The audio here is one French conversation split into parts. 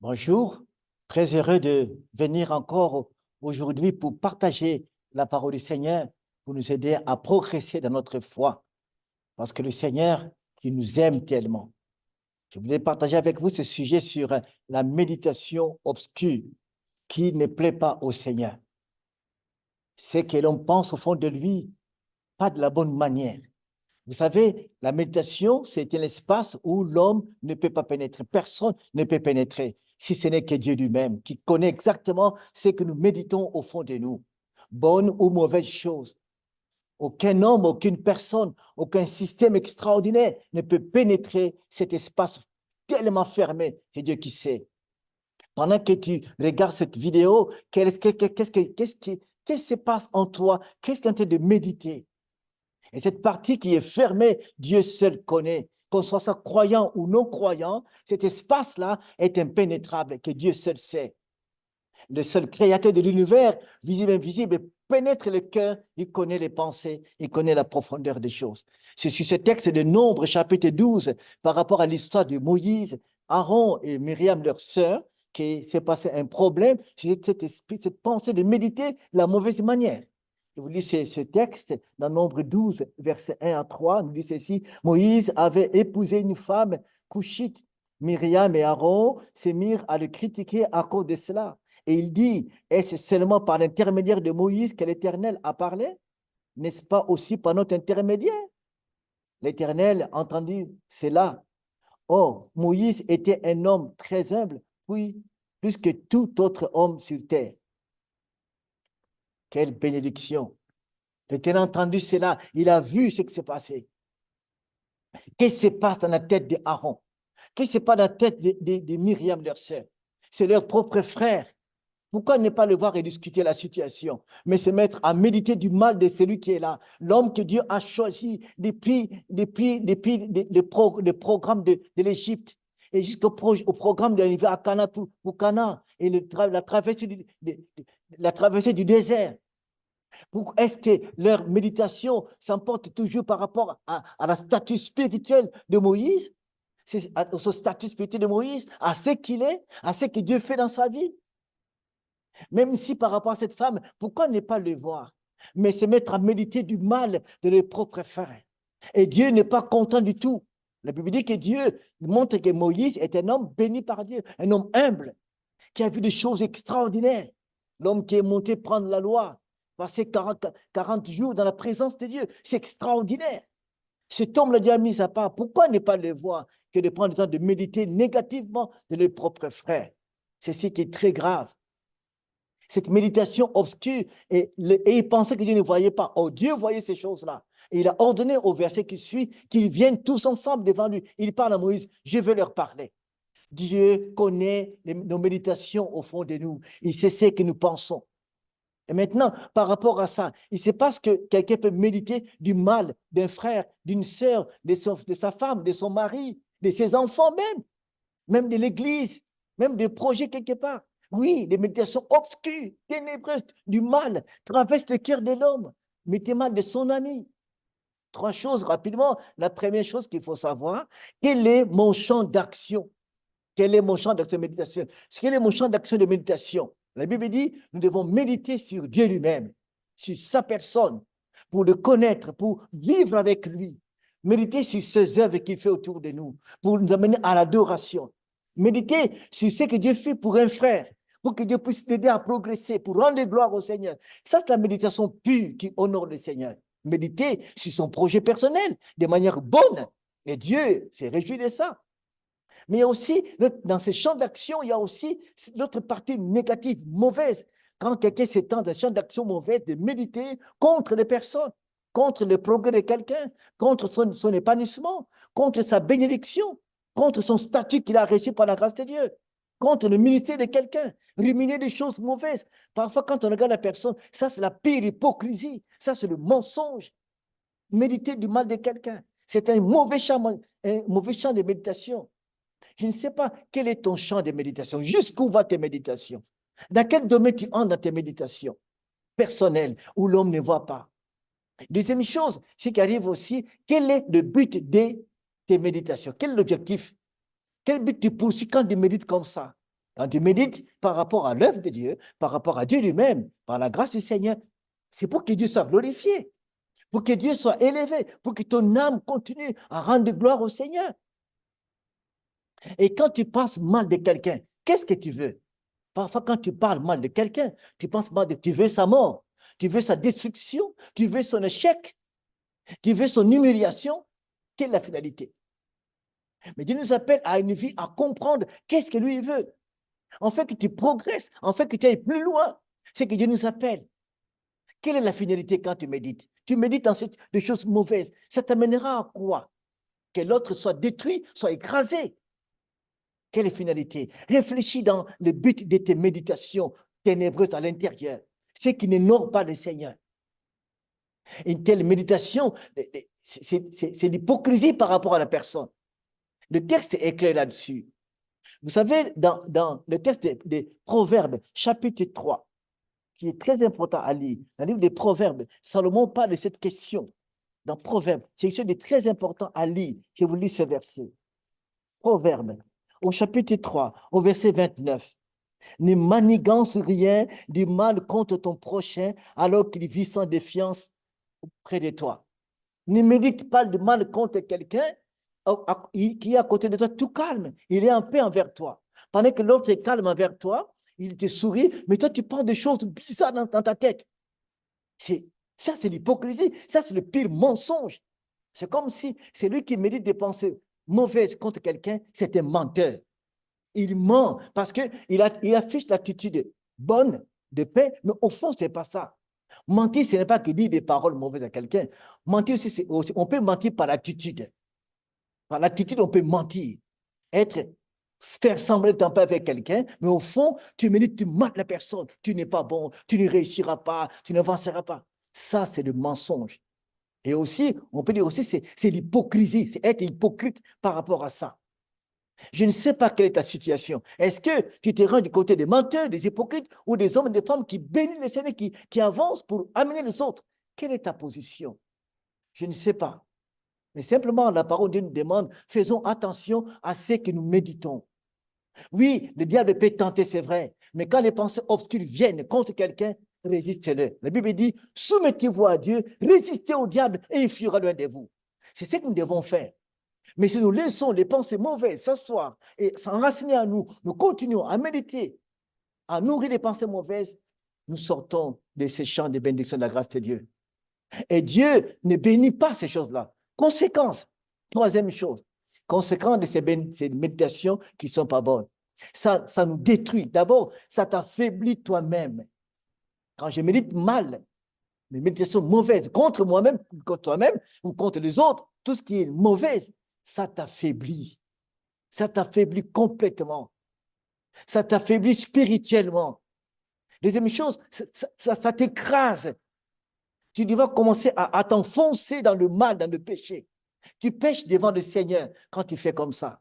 Bonjour, très heureux de venir encore aujourd'hui pour partager la parole du Seigneur, pour nous aider à progresser dans notre foi, parce que le Seigneur qui nous aime tellement. Je voulais partager avec vous ce sujet sur la méditation obscure qui ne plaît pas au Seigneur. C'est que l'on pense au fond de lui, pas de la bonne manière. Vous savez, la méditation, c'est un espace où l'homme ne peut pas pénétrer. Personne ne peut pénétrer, si ce n'est que Dieu lui-même, qui connaît exactement ce que nous méditons au fond de nous, bonne ou mauvaise chose. Aucun homme, aucune personne, aucun système extraordinaire ne peut pénétrer cet espace tellement fermé, c'est Dieu qui sait. Pendant que tu regardes cette vidéo, qu'est-ce qui se passe en toi? Qu'est-ce qu'on est en train de méditer? Et cette partie qui est fermée, Dieu seul connaît. Qu'on soit ça croyant ou non croyant, cet espace-là est impénétrable, que Dieu seul sait. Le seul créateur de l'univers, visible et invisible, pénètre le cœur, il connaît les pensées, il connaît la profondeur des choses. C'est sur ce texte de Nombre, chapitre 12, par rapport à l'histoire de Moïse, Aaron et Myriam, leur sœur, qui s'est passé un problème, c'est cet esprit, cette pensée de méditer la mauvaise manière. Je vous lis ce texte dans Nombre 12, versets 1 à 3, nous dit ceci: Moïse avait épousé une femme couchite. Myriam et Aaron se mirent à le critiquer à cause de cela. Et il dit, est-ce seulement par l'intermédiaire de Moïse que l'Éternel a parlé? N'est-ce pas aussi par notre intermédiaire? L'Éternel entendu cela. Or, Moïse était un homme très humble, puis plus que tout autre homme sur terre. Quelle bénédiction! L'Éternel a entendu cela, il a vu ce qui s'est passé. Qu'est-ce qui se passe dans la tête d'Aaron? Qu'est-ce qui se passe dans la tête de Myriam, leur sœur? C'est leur propre frère. Pourquoi ne pas le voir et discuter la situation, mais se mettre à méditer du mal de celui qui est là, l'homme que Dieu a choisi depuis le programme de l'Égypte et jusqu'au au programme de l'arrivée à Cana pour Cana et la traversée du désert. Est-ce que leur méditation s'emporte toujours par rapport à la statut spirituel de Moïse, au statut spirituel de Moïse, à ce qu'il est, à ce que Dieu fait dans sa vie? Même si par rapport à cette femme, pourquoi ne pas le voir, mais se mettre à méditer du mal de leurs propres frères? Et Dieu n'est pas content du tout. La Bible dit que Dieu montre que Moïse est un homme béni par Dieu, un homme humble, qui a vu des choses extraordinaires. L'homme qui est monté prendre la loi, passer 40 jours dans la présence de Dieu, c'est extraordinaire. Cet homme l'a déjà mis à part. Pourquoi ne pas le voir que de prendre le temps de méditer négativement de leurs propres frères? C'est ce qui est très grave. Cette méditation obscure, et il pensait que Dieu ne voyait pas. Oh, Dieu voyait ces choses-là. Et il a ordonné au verset qui suit qu'ils viennent tous ensemble devant lui. Il parle à Moïse, je veux leur parler. Dieu connaît nos méditations au fond de nous. Il sait ce que nous pensons. Et maintenant, par rapport à ça, il ne sait pas ce que quelqu'un peut méditer du mal d'un frère, d'une sœur, de sa femme, de son mari, de ses enfants même de l'église, même des projets quelque part. Oui, les méditations obscures, ténébreuses, du mal, traversent le cœur de l'homme, mettez mal de son ami. Trois choses rapidement. La première chose qu'il faut savoir, quel est mon champ d'action? Quel est mon champ d'action de méditation? Quel est mon champ d'action de méditation? La Bible dit, nous devons méditer sur Dieu lui-même, sur sa personne, pour le connaître, pour vivre avec lui. Méditer sur ses œuvres qu'il fait autour de nous, pour nous amener à l'adoration. Méditer sur ce que Dieu fait pour un frère, pour que Dieu puisse l'aider à progresser, pour rendre gloire au Seigneur. Ça, c'est la méditation pure qui honore le Seigneur. Méditer sur son projet personnel de manière bonne. Et Dieu s'est réjoui de ça. Mais aussi, dans ces champs d'action, il y a aussi l'autre partie négative, mauvaise. Quand quelqu'un s'étend dans un champ d'action mauvaise, de méditer contre les personnes, contre le progrès de quelqu'un, contre son épanouissement, contre sa bénédiction, contre son statut qu'il a reçu par la grâce de Dieu, contre le ministère de quelqu'un, ruminer des choses mauvaises. Parfois, quand on regarde la personne, ça c'est la pire hypocrisie, ça c'est le mensonge. Méditer du mal de quelqu'un, c'est un mauvais champ de méditation. Je ne sais pas quel est ton champ de méditation, jusqu'où va tes méditations, dans quel domaine tu entres dans tes méditations personnelles où l'homme ne voit pas. Deuxième chose, ce qui arrive aussi, quel est le but de tes méditations? Quel est l'objectif? Quel but tu poursuis quand tu médites comme ça? Quand tu médites par rapport à l'œuvre de Dieu, par rapport à Dieu lui-même, par la grâce du Seigneur, c'est pour que Dieu soit glorifié, pour que Dieu soit élevé, pour que ton âme continue à rendre gloire au Seigneur. Et quand tu penses mal de quelqu'un, qu'est-ce que tu veux? Parfois, quand tu parles mal de quelqu'un, tu penses mal tu veux sa mort, tu veux sa destruction, tu veux son échec, tu veux son humiliation. Quelle est la finalité? Mais Dieu nous appelle à une vie, à comprendre qu'est-ce que lui veut. En fait, que tu progresses, en fait, que tu ailles plus loin. C'est que Dieu nous appelle. Quelle est la finalité quand tu médites? Tu médites ensuite des choses mauvaises. Ça t'amènera à quoi? Que l'autre soit détruit, soit écrasé. Quelle est la finalité? Réfléchis dans le but de tes méditations ténébreuses à l'intérieur. C'est qui n'honorent pas le Seigneur. Une telle méditation, c'est l'hypocrisie par rapport à la personne. Le texte est clair là-dessus. Vous savez, dans le texte des Proverbes, chapitre 3, qui est très important à lire, dans le livre des Proverbes, Salomon parle de cette question. Dans Proverbes, c'est quelque chose de très important à lire. Je vous lis ce verset. Proverbes, au chapitre 3, au verset 29. Ne manigance rien du mal contre ton prochain alors qu'il vit sans défiance près de toi. Ne médite pas de mal contre quelqu'un qui est à côté de toi, tout calme. Il est en paix envers toi. Pendant que l'autre est calme envers toi, il te sourit, mais toi, tu penses des choses bizarres dans ta tête. Ça, c'est l'hypocrisie. Ça, c'est le pire mensonge. C'est comme si c'est lui qui médite des pensées mauvaises contre quelqu'un, c'est un menteur. Il ment parce qu'il affiche l'attitude bonne, de paix, mais au fond, ce n'est pas ça. Mentir, ce n'est pas que dire des paroles mauvaises à quelqu'un. Mentir aussi, on peut mentir par l'attitude. Par l'attitude, on peut mentir. Faire semblant d'être en paix avec quelqu'un, mais au fond, tu médites, tu mates la personne. Tu n'es pas bon, tu ne réussiras pas, tu n'avanceras pas. Ça, c'est le mensonge. Et aussi, on peut dire aussi, c'est l'hypocrisie, c'est être hypocrite par rapport à ça. Je ne sais pas quelle est ta situation. Est-ce que tu te rends du côté des menteurs, des hypocrites ou des hommes et des femmes qui bénissent le Seigneur, qui avancent pour amener les autres? Quelle est ta position? Je ne sais pas. Mais simplement, la parole de Dieu nous demande, faisons attention à ce que nous méditons. Oui, le diable peut tenter, c'est vrai, mais quand les pensées obscures viennent contre quelqu'un, résistez-le. La Bible dit, soumettez-vous à Dieu, résistez au diable et il fuira loin de vous. C'est ce que nous devons faire. Mais si nous laissons les pensées mauvaises s'asseoir et s'enraciner à nous, nous continuons à méditer, à nourrir les pensées mauvaises, nous sortons de ces champs de bénédiction de la grâce de Dieu. Et Dieu ne bénit pas ces choses-là. Conséquence, troisième chose, conséquence de ces méditations qui ne sont pas bonnes. Ça nous détruit. D'abord, ça t'affaiblit toi-même. Quand je médite mal, mes méditations mauvaises contre moi-même, contre toi-même ou contre les autres, tout ce qui est mauvais, ça t'affaiblit. Ça t'affaiblit complètement. Ça t'affaiblit spirituellement. Deuxième chose, ça t'écrase. Tu vas commencer à t'enfoncer dans le mal, dans le péché. Tu pèches devant le Seigneur quand tu fais comme ça.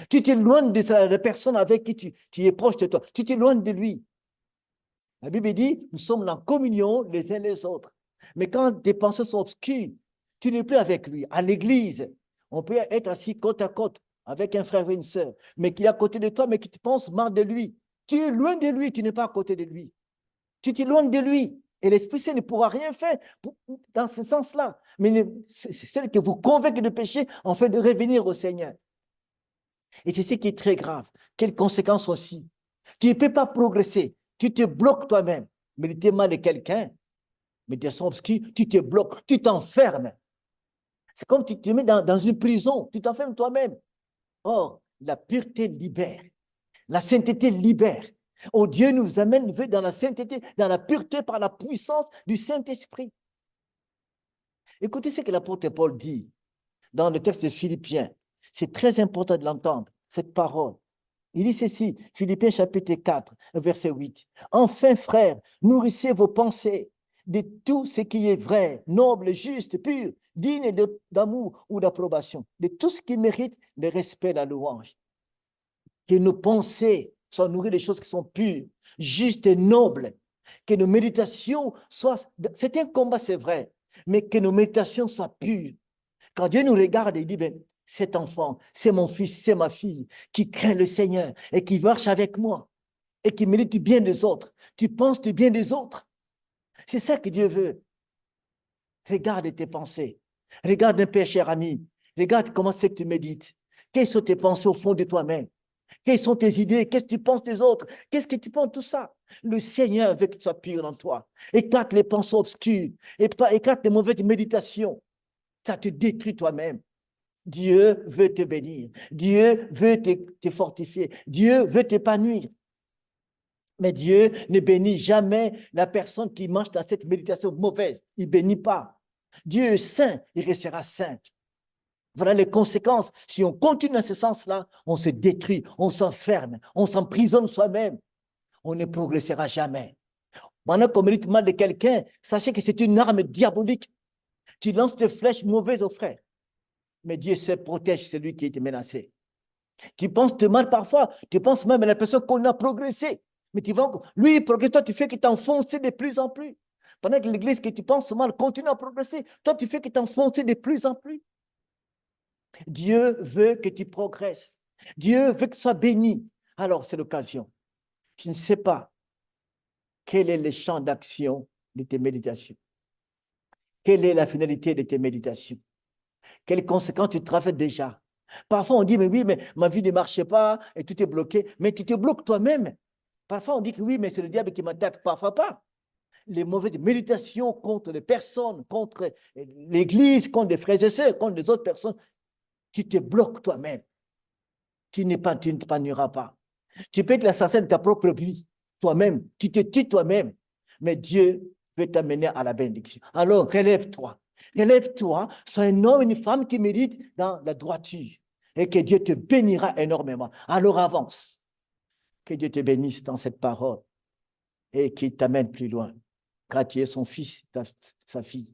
Tu t'éloignes de la personne avec qui tu es proche de toi. Tu t'éloignes de lui. La Bible dit, nous sommes en communion les uns les autres. Mais quand tes pensées sont obscures, tu n'es plus avec lui. À l'église, on peut être assis côte à côte avec un frère et une sœur, mais qui est à côté de toi, mais qui te pense mal de lui. Tu es loin de lui, tu n'es pas à côté de lui. Tu t'éloignes de lui. Et l'Esprit Saint ne pourra rien faire dans ce sens-là. Mais c'est celui qui vous convainc de péché en fait de revenir au Seigneur. Et c'est ce qui est très grave. Quelles conséquences aussi? Tu ne peux pas progresser. Tu te bloques toi-même. Méditer mal de quelqu'un, méditation obscure, tu te bloques, tu t'enfermes. C'est comme tu te mets dans une prison, tu t'enfermes toi-même. Or, la pureté libère. La sainteté libère. Oh, Dieu nous amène dans la sainteté, dans la pureté par la puissance du Saint-Esprit. Écoutez ce que l'apôtre Paul dit dans le texte de Philippiens. C'est très important de l'entendre, cette parole. Il dit ceci, Philippiens chapitre 4, verset 8. Enfin, frères, nourrissez vos pensées de tout ce qui est vrai, noble, juste, pur, digne d'amour ou d'approbation, de tout ce qui mérite le respect, la louange. Que nos pensées soient nourries des choses qui sont pures, justes et nobles. Que nos méditations soient... C'est un combat, c'est vrai, mais que nos méditations soient pures. Quand Dieu nous regarde, il dit, ben, cet enfant, c'est mon fils, c'est ma fille, qui craint le Seigneur et qui marche avec moi et qui mérite du bien des autres. Tu penses du bien des autres. C'est ça que Dieu veut. Regarde tes pensées. Regarde un peu, cher ami. Regarde comment c'est que tu médites. Quelles sont tes pensées au fond de toi-même? Quelles sont tes idées? Qu'est-ce que tu penses des autres? Qu'est-ce que tu penses de tout ça? Le Seigneur veut que tu sois pur en toi. Écarte les pensées obscures. Écarte les mauvaises méditations. Ça te détruit toi-même. Dieu veut te bénir. Dieu veut te fortifier. Dieu veut t'épanouir. Mais Dieu ne bénit jamais la personne qui marche dans cette méditation mauvaise. Il ne bénit pas. Dieu est saint, il restera saint. Voilà les conséquences. Si on continue dans ce sens-là, on se détruit, on s'enferme, on s'emprisonne soi-même. On ne progressera jamais. Maintenant qu'on mérite mal de quelqu'un, sachez que c'est une arme diabolique. Tu lances des flèches mauvaises aux frères. Mais Dieu se protège celui qui est menacé. Tu penses de mal parfois, tu penses même à la personne qu'on a progressé. Mais tu vas, lui, il progresse, toi, tu fais que t'enfoncer de plus en plus. Pendant que l'église que tu penses mal continue à progresser, toi, tu fais que t'enfoncer de plus en plus. Dieu veut que tu progresses. Dieu veut que tu sois béni. Alors, c'est l'occasion. Je ne sais pas quel est le champ d'action de tes méditations. Quelle est la finalité de tes méditations? Quelles conséquences tu travailles déjà? Parfois, on dit, mais oui, mais ma vie ne marche pas et tout est bloqué. Mais tu te bloques toi-même. Parfois, on dit que oui, mais c'est le diable qui m'attaque. Parfois pas. Les mauvaises méditations contre les personnes, contre l'Église, contre les frères et sœurs, contre les autres personnes, tu te bloques toi-même. Tu ne t'épanouiras pas. Tu peux être l'assassin de ta propre vie, toi-même. Tu te tues toi-même. Mais Dieu veut t'amener à la bénédiction. Alors, relève-toi. Relève-toi. Sois un homme, une femme qui mérite dans la droiture. Et que Dieu te bénira énormément. Alors, avance. Que Dieu te bénisse dans cette parole et qu'il t'amène plus loin. Car tu es son fils, sa fille.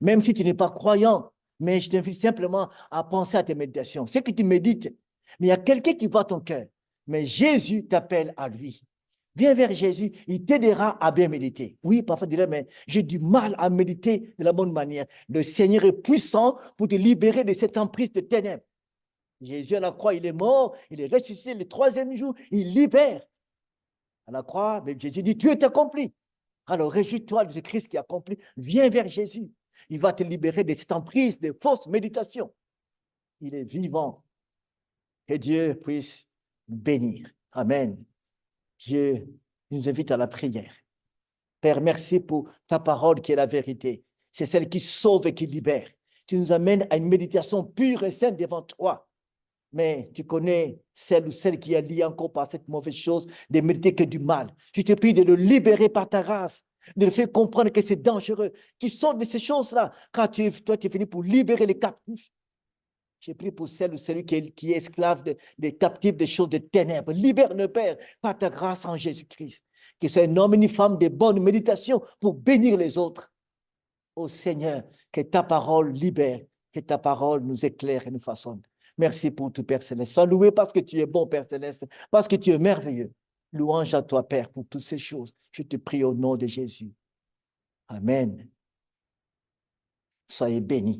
Même si tu n'es pas croyant, mais je t'invite simplement à penser à tes méditations. C'est que tu médites, mais il y a quelqu'un qui voit ton cœur. Mais Jésus t'appelle à lui. Viens vers Jésus, il t'aidera à bien méditer. Oui, parfois tu dirais, mais j'ai du mal à méditer de la bonne manière. Le Seigneur est puissant pour te libérer de cette emprise de ténèbres. Jésus à la croix, il est mort, il est ressuscité le troisième jour, il libère. À la croix, mais Jésus dit, Dieu est accompli. Alors réjouis-toi de ce Christ qui est accompli. Viens vers Jésus. Il va te libérer de cette emprise, de fausses méditations. Il est vivant. Que Dieu puisse nous bénir. Amen. Je nous invite à la prière. Père, merci pour ta parole qui est la vérité. C'est celle qui sauve et qui libère. Tu nous amènes à une méditation pure et sainte devant toi. Mais tu connais celle ou celle qui est liée encore par cette mauvaise chose, de méditer que du mal. Je te prie de le libérer par ta grâce, de le faire comprendre que c'est dangereux, qu'il sorte de ces choses-là, car toi, tu es venu pour libérer les captifs. Je prie pour celle ou celui qui est esclave des captifs des choses de ténèbres. Libère-le, Père, par ta grâce en Jésus-Christ. Que c'est un homme et une femme de bonne méditation pour bénir les autres. Ô Seigneur, que ta parole libère, que ta parole nous éclaire et nous façonne. Merci pour tout, Père Céleste. Sois loué parce que tu es bon, Père Céleste, parce que tu es merveilleux. Louange à toi, Père, pour toutes ces choses. Je te prie au nom de Jésus. Amen. Soyez bénis.